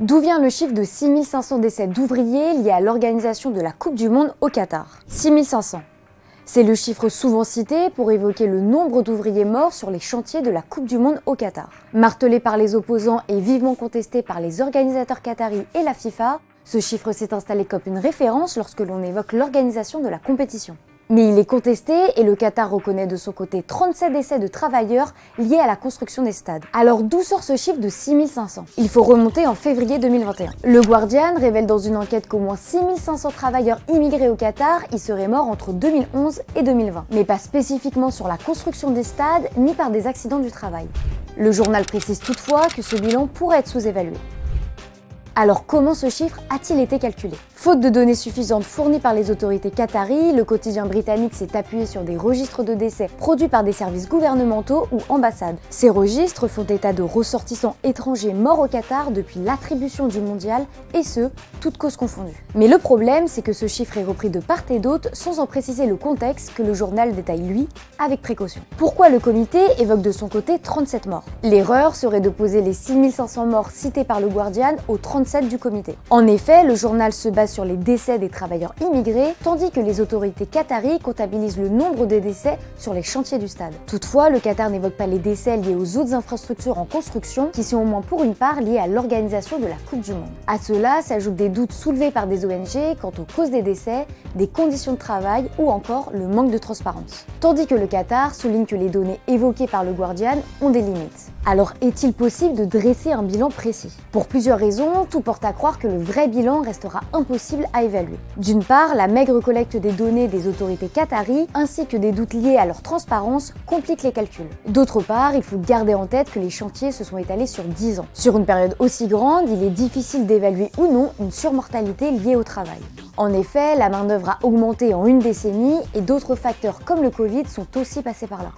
D'où vient le chiffre de 6500 décès d'ouvriers liés à l'organisation de la Coupe du Monde au Qatar? 6500. C'est le chiffre souvent cité pour évoquer le nombre d'ouvriers morts sur les chantiers de la Coupe du Monde au Qatar. Martelé par les opposants et vivement contesté par les organisateurs qataris et la FIFA, ce chiffre s'est installé comme une référence lorsque l'on évoque l'organisation de la compétition. Mais il est contesté et le Qatar reconnaît de son côté 37 décès de travailleurs liés à la construction des stades. Alors d'où sort ce chiffre de 6500? Il faut remonter en février 2021. Le Guardian révèle dans une enquête qu'au moins 6500 travailleurs immigrés au Qatar y seraient morts entre 2011 et 2020, mais pas spécifiquement sur la construction des stades ni par des accidents du travail. Le journal précise toutefois que ce bilan pourrait être sous-évalué. Alors comment ce chiffre a-t-il été calculé? Faute de données suffisantes fournies par les autorités qataries, le quotidien britannique s'est appuyé sur des registres de décès produits par des services gouvernementaux ou ambassades. Ces registres font état de ressortissants étrangers morts au Qatar depuis l'attribution du mondial, et ce, toutes causes confondues. Mais le problème, c'est que ce chiffre est repris de part et d'autre sans en préciser le contexte que le journal détaille lui, avec précaution. Pourquoi le comité évoque de son côté 37 morts? L'erreur serait d'opposer les 6500 morts cités par le Guardian aux 37 du comité. En effet, le journal se base sur les décès des travailleurs immigrés, tandis que les autorités qataries comptabilisent le nombre de décès sur les chantiers du stade. Toutefois, le Qatar n'évoque pas les décès liés aux autres infrastructures en construction, qui sont au moins pour une part liés à l'organisation de la Coupe du Monde. À cela s'ajoutent des doutes soulevés par des ONG quant aux causes des décès, des conditions de travail ou encore le manque de transparence. Tandis que le Qatar souligne que les données évoquées par le Guardian ont des limites. Alors est-il possible de dresser un bilan précis? Pour plusieurs raisons, tout porte à croire que le vrai bilan restera impossible à évaluer. D'une part, la maigre collecte des données des autorités qataries ainsi que des doutes liés à leur transparence compliquent les calculs. D'autre part, il faut garder en tête que les chantiers se sont étalés sur 10 ans. Sur une période aussi grande, il est difficile d'évaluer ou non une surmortalité liée au travail. En effet, la main-d'œuvre a augmenté en une décennie et d'autres facteurs comme le Covid sont aussi passés par là.